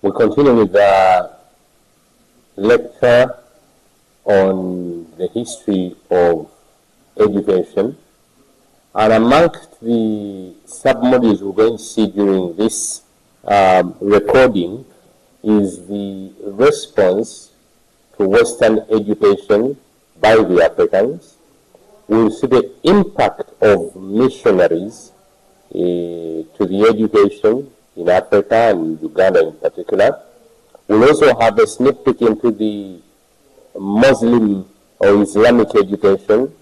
We continue with the lecture on the history of education, and amongst the submodules we're going to see during this recording is the response to Western education by the Africans. We'll see the impact of missionaries to the education in Africa and Uganda in particular. We'll also have a sneak peek into the Muslim or Islamic education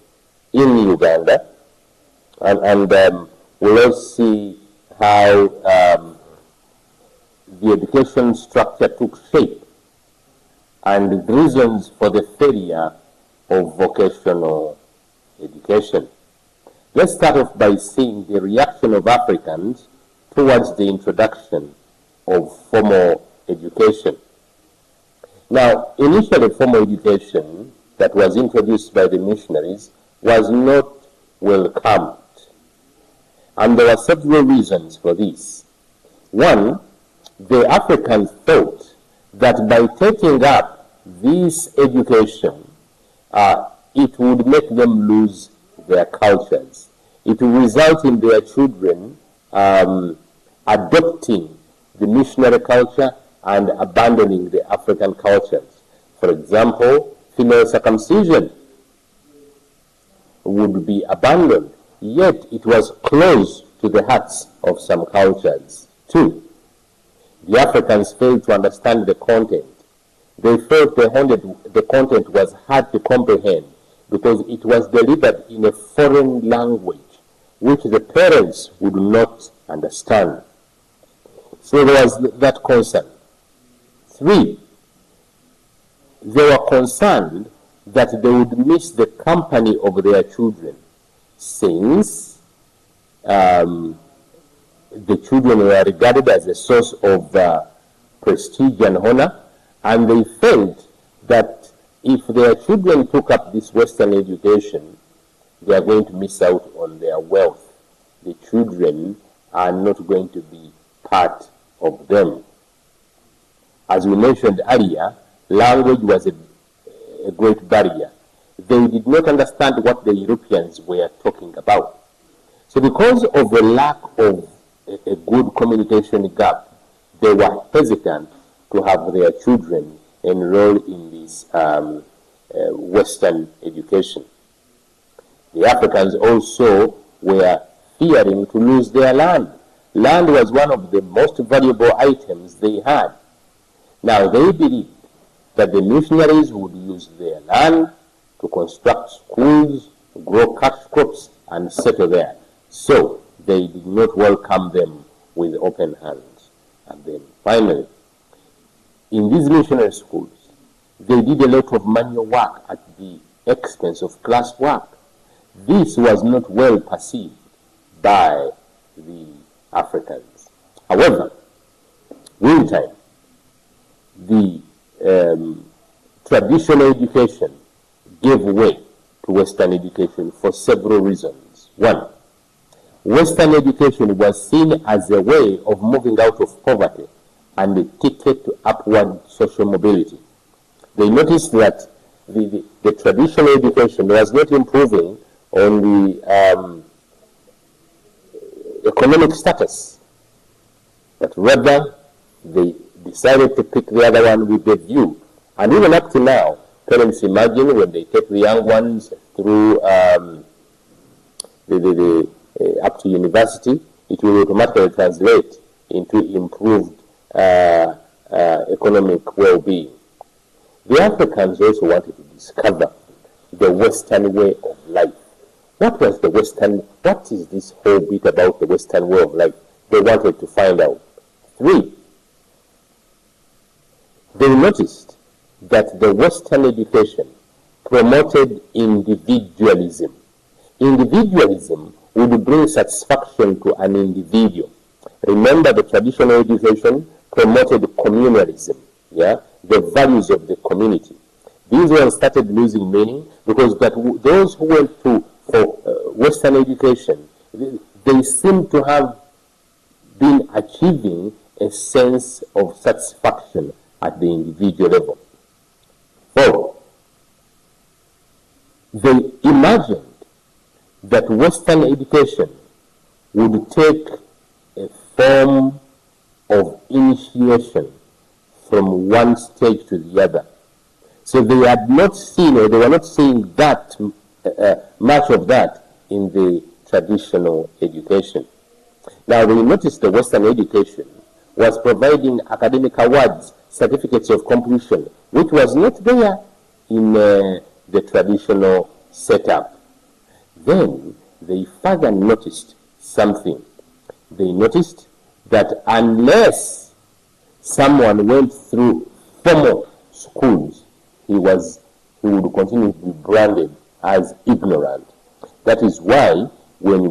in Uganda, and we'll also see how the education structure took shape and the reasons for the failure of vocational education. Let's start off by seeing the reaction of Africans towards the introduction of formal education. Now, initially, formal education that was introduced by the missionaries was not welcomed, and there were several reasons for this. One, the Africans thought that by taking up this education, it would make them lose their cultures. It would result in their children adopting the missionary culture and abandoning the African cultures. For example, female circumcision would be abandoned, yet it was close to the hearts of some cultures. Two, the Africans failed to understand the content. They felt the content was hard to comprehend because it was delivered in a foreign language which the parents would not understand. So there was that concern. Three, they were concerned that they would miss the company of their children, since the children were regarded as a source of prestige and honor, and they felt that if their children took up this Western education, they are going to miss out on their wealth. The children are not going to be part of them. As we mentioned earlier, language was a great barrier. They did not understand what the Europeans were talking about. So because of the lack of a good communication gap, they were hesitant to have their children enroll in this Western education. The Africans also were fearing to lose their land. Land was one of the most valuable items they had. Now they believed that the missionaries would use their land to construct schools, grow cash crops, and settle there. So they did not welcome them with open hands. And then finally, in these missionary schools, they did a lot of manual work at the expense of class work. This was not well perceived by the Africans. However, meantime, the traditional education gave way to Western education for several reasons. One, Western education was seen as a way of moving out of poverty and a ticket to upward social mobility. They noticed that the traditional education was not improving on the economic status, but rather they decided to pick the other one with the view. And even up to now, parents imagine when they take the young ones through up to university, it will automatically translate into improved economic well-being. The Africans also wanted to discover the Western way of life. What is this whole bit about the Western way of life? They wanted to find out. Three, they noticed that the Western education promoted individualism. Individualism would bring satisfaction to an individual. Remember, the traditional education promoted communalism, the values of the community. These ones started losing meaning because those who went for Western education, they seem to have been achieving a sense of satisfaction at the individual level. 4. They imagined that Western education would take a form of initiation from one stage to the other. So they had not seen, or they were not seeing that much of that in the traditional education. Now we noticed the Western education was providing academic awards, certificates of completion, which was not there in the traditional setup. Then they further noticed something. They noticed that unless someone went through formal schools, he would continue to be branded as ignorant. That is why when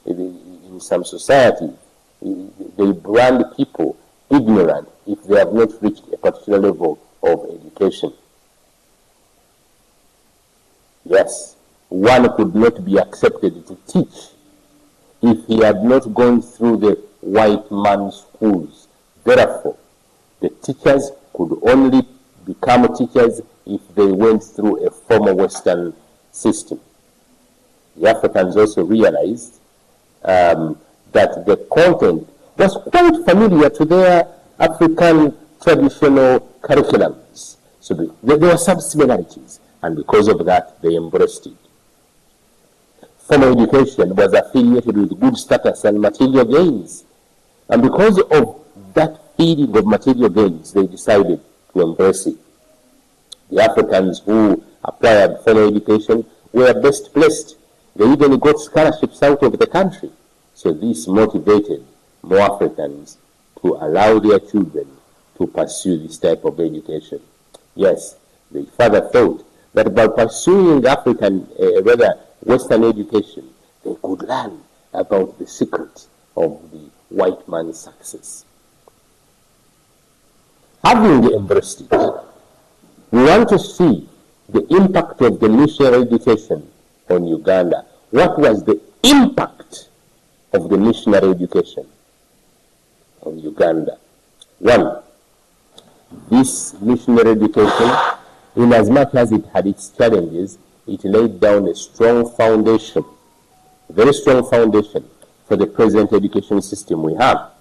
in some societies, they brand people ignorant if they have not reached a particular level of education. Yes, one could not be accepted to teach if he had not gone through the white man's schools. Therefore, the teachers could only become teachers if they went through a formal Western system. The Africans also realized that the content was quite familiar to their African traditional curriculums. So there were some similarities, and because of that, they embraced it. Formal education was affiliated with good status and material gains. And because of that feeling of material gains, they decided to embrace it. The Africans who acquired formal education were best placed. They even got scholarships out of the country. So this motivated more Africans to allow their children to pursue this type of education. Yes, they further thought that by pursuing Western education, they could learn about the secret of the white man's success. Having embraced it, we want to see the impact of the missionary education on Uganda. What was the impact of the missionary education on Uganda? 1. This missionary education, in as much as it had its challenges, it laid down a strong foundation, a very strong foundation for the present education system we have.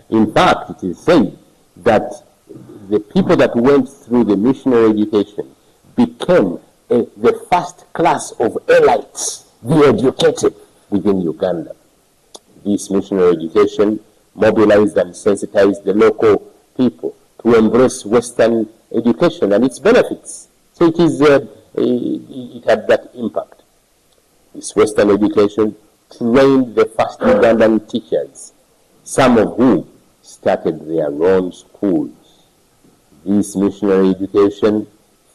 In fact, it is said that the people that went through the missionary education became the first class of elites, the educated within Uganda. This missionary education mobilized and sensitized the local people to embrace Western education and its benefits. So it had that impact. This Western education trained the first Ugandan teachers, some of whom started their own schools. This missionary education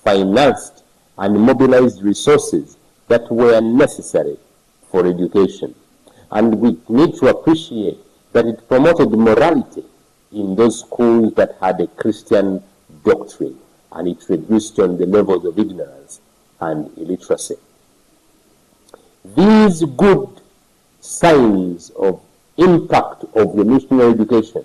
financed and mobilized resources that were necessary for education. And we need to appreciate that it promoted morality in those schools that had a Christian doctrine, and it reduced on the levels of ignorance and illiteracy. These good signs of impact of the missionary education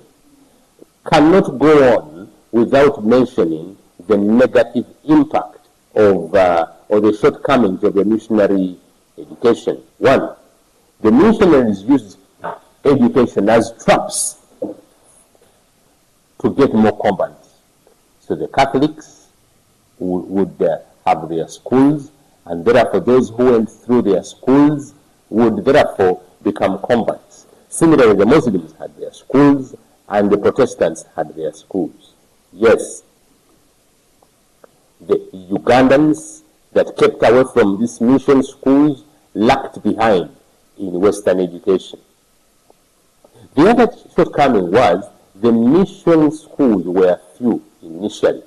cannot go on without mentioning the negative impact of or the shortcomings of the missionary education. 1, the missionaries used education as traps to get more converts. So the Catholics would have their schools, and therefore those who went through their schools would therefore become converts. Similarly, the Muslims had their schools, and the Protestants had their schools. Yes, the Ugandans that kept away from these mission schools lagged behind in Western education. The other shortcoming was the mission schools were few initially.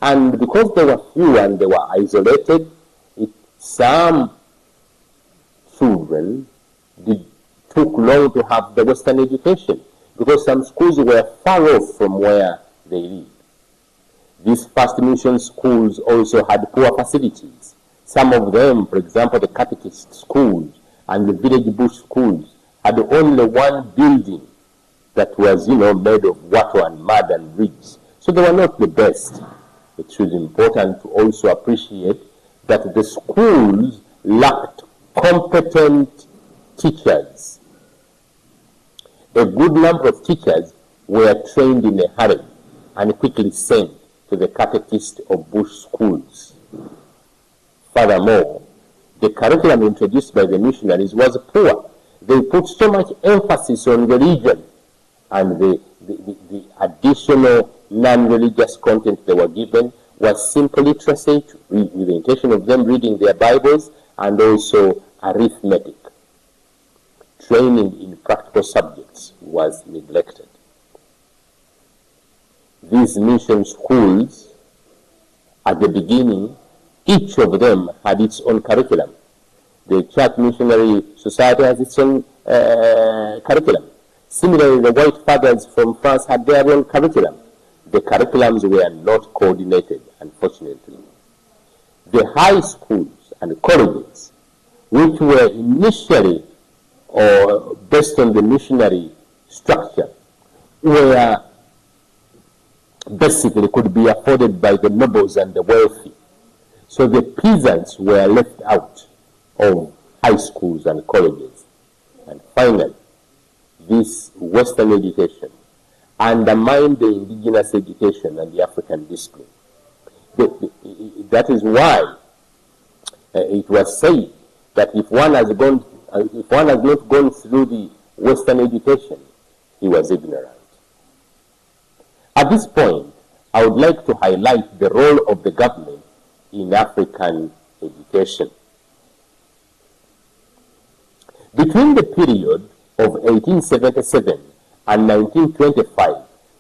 And because they were few and they were isolated, some children took long to have the Western education because some schools were far off from where they lived. These first mission schools also had poor facilities. Some of them, for example, the catechist schools and the village bush schools, had only one building that was, made of water and mud and bricks. So they were not the best. It is important to also appreciate that the schools lacked competent teachers. A good number of teachers were trained in a hurry and quickly sent to the catechist of bush schools. Furthermore, the curriculum introduced by the missionaries was poor. They put so much emphasis on religion, and the additional non-religious content they were given was simple literacy, with the intention of them reading their Bibles, and also arithmetic. Training in practical subjects was neglected. These mission schools, at the beginning, each of them had its own curriculum. The Church Missionary Society has its own curriculum. Similarly, the White Fathers from France had their own curriculum. The curriculums were not coordinated, unfortunately. The high schools and colleges, which were initially or based on the missionary structure, were basically could be afforded by the nobles and the wealthy. So the peasants were left out of high schools and colleges. And finally, this Western education undermined the indigenous education and the African discipline. That is why it was said that if one has not gone through the Western education, he was ignorant. At this point, I would like to highlight the role of the government in African education. Between the period of 1877 and 1925,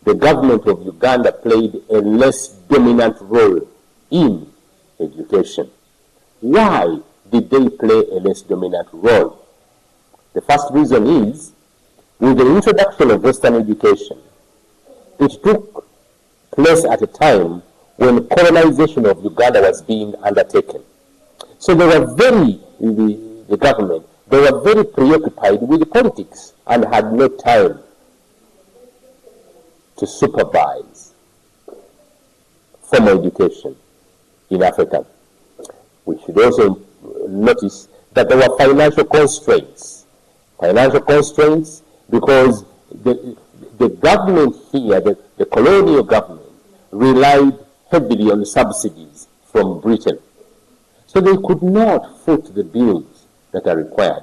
the government of Uganda played a less dominant role in education. Why did they play a less dominant role? The first reason is, with the introduction of Western education, it took place at a time when colonization of Uganda was being undertaken. So they were the government, they were very preoccupied with politics and had no time to supervise formal education in Africa. We should also notice that there were financial constraints. Financial constraints because the government here, the colonial government, relied heavily on subsidies from Britain. So they could not foot the bills that are required.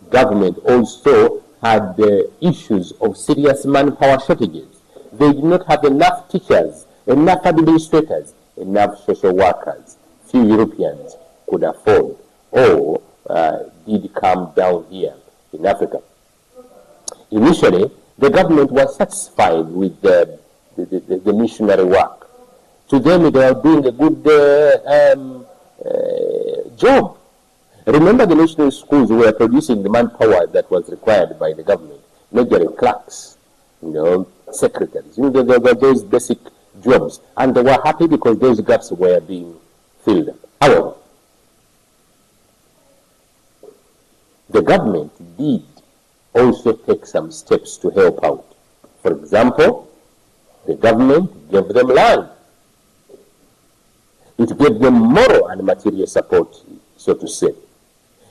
Government also had issues of serious manpower shortages. They did not have enough teachers, enough administrators, enough social workers. Few Europeans could afford or did come down here in Africa. Initially, the government was satisfied with the missionary work. To them, they were doing a good job. Remember, the national schools were producing the manpower that was required by the government, majorly clerks, secretaries. There were those basic jobs, and they were happy because those gaps were being filled. However, the government did also take some steps to help out. For example, the government gave them land. It gave them moral and material support, so to say.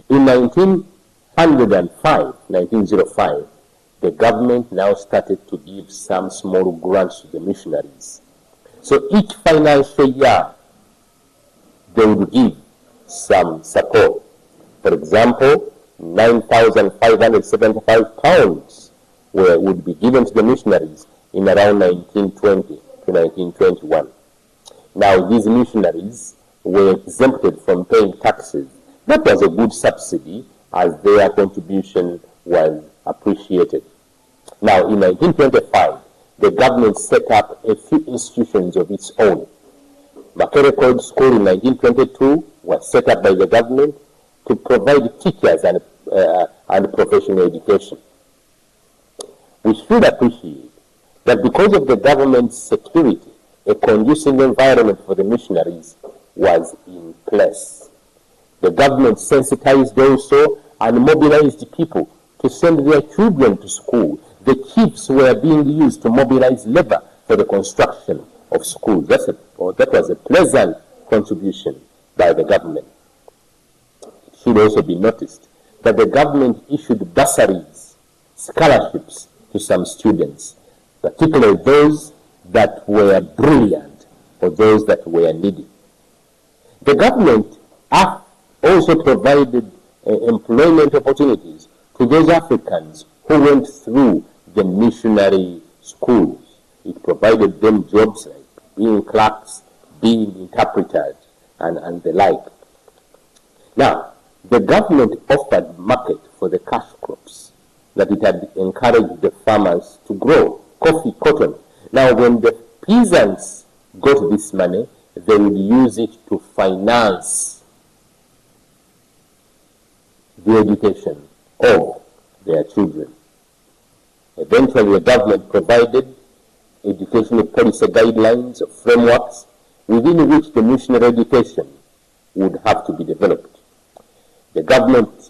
In 1905, the government now started to give some small grants to the missionaries. So each financial year, they would give some support. For example, £9,575 would be given to the missionaries in around 1920 to 1921. Now, these missionaries were exempted from paying taxes. That was a good subsidy, as their contribution was appreciated. Now, in 1925, the government set up a few institutions of its own. Makerere College School in 1922 was set up by the government to provide teachers and professional education. We should appreciate that because of the government's security, a conducive environment for the missionaries was in place. The government sensitized also and mobilized people to send their children to school. the chiefs were being used to mobilize labor for the construction of schools. That was a pleasant contribution by the government. It should also be noticed that the government issued bursaries, scholarships to some students, particularly those that were brilliant or those that were needy. The government also provided employment opportunities to those Africans who went through the missionary schools. It provided them jobs like being clerks, being interpreters, and the like. Now, the government offered market for the cash crops that it had encouraged the farmers to grow, coffee, cotton. Now, when the peasants got this money, they would use it to finance the education of their children. Eventually, the government provided educational policy guidelines, frameworks, within which the missionary education would have to be developed. The government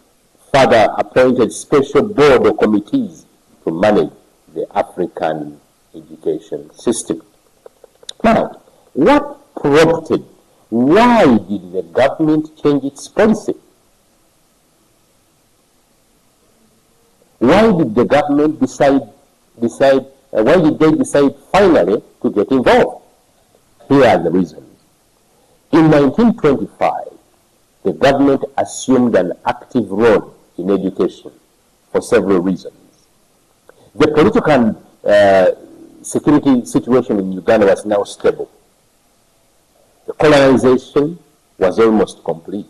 further appointed special board or committees to manage the African education system. Now, what prompted? Why did the government change its policy? Why did the government why did they decide finally to get involved? Here are the reasons. In 1925, the government assumed an active role in education for several reasons. The political and security situation in Uganda was now stable. The colonization was almost complete.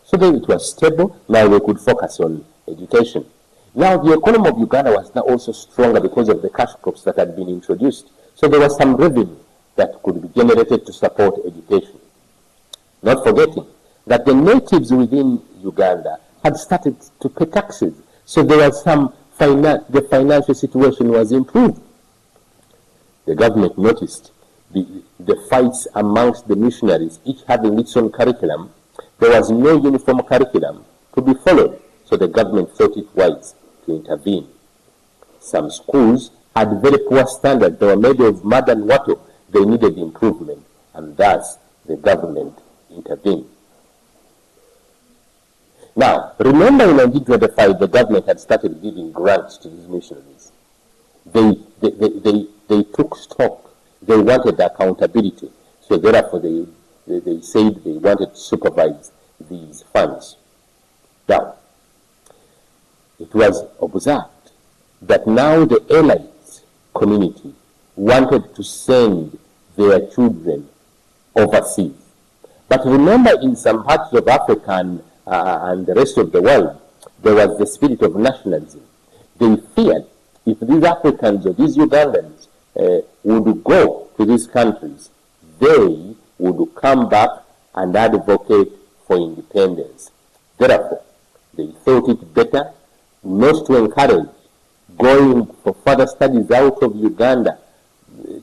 So then it was stable, now they could focus on education. Now the economy of Uganda was now also stronger because of the cash crops that had been introduced. So there was some revenue that could be generated to support education. Not forgetting that the natives within Uganda had started to pay taxes. So there was the financial situation was improved. The government noticed the fights amongst the missionaries, each having its own curriculum. There was no uniform curriculum to be followed, so the government thought it wise to intervene. Some schools had very poor standards. They were made of mud and water. They needed improvement, and thus the government intervened. Now, remember in 1925, the government had started giving grants to these missionaries. They took stock. They wanted accountability. So therefore, they said they wanted to supervise these funds. Now, it was observed that now the elite community wanted to send their children overseas. But remember, in some parts of Africa and the rest of the world, there was the spirit of nationalism. They feared if these Africans or these Ugandans would go to these countries, they would come back and advocate for independence. Therefore, they thought it better not to encourage going for further studies out of Uganda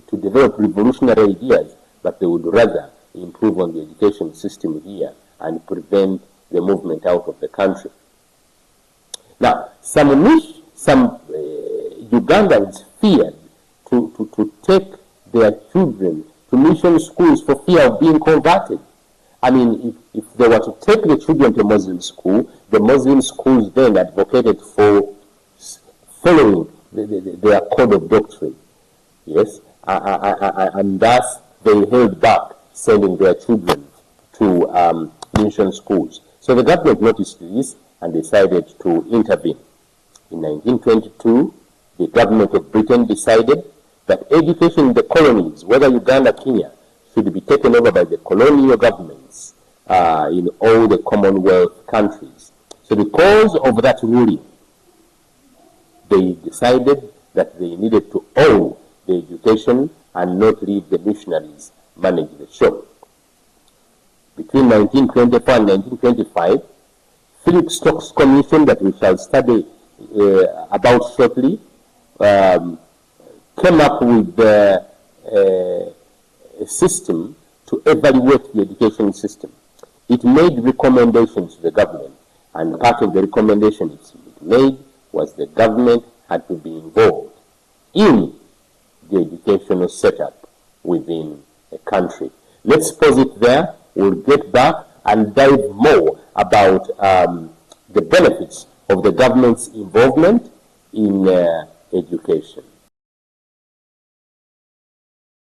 to develop revolutionary ideas, but they would rather improve on the education system here and prevent the movement out of the country. Now, some Ugandans feared to take their children to mission schools for fear of being converted. I mean, if they were to take the children to Muslim school, the Muslim schools then advocated for following their code of doctrine. Yes, and thus they held back sending their children to mission schools. So the government noticed this and decided to intervene. In 1922, the government of Britain decided that education in the colonies, whether Uganda, Kenya, should be taken over by the colonial governments in all the Commonwealth countries. So because of that ruling, they decided that they needed to own the education and not leave the missionaries manage the show. Between 1924 and 1925, Philip Stokes Commission, that we shall study about shortly, came up with a system to evaluate the education system. It made recommendations to the government, and part of the recommendation it made was the government had to be involved in the educational setup within a country. Let's pause it there. We'll get back and dive more about the benefits of the government's involvement in education.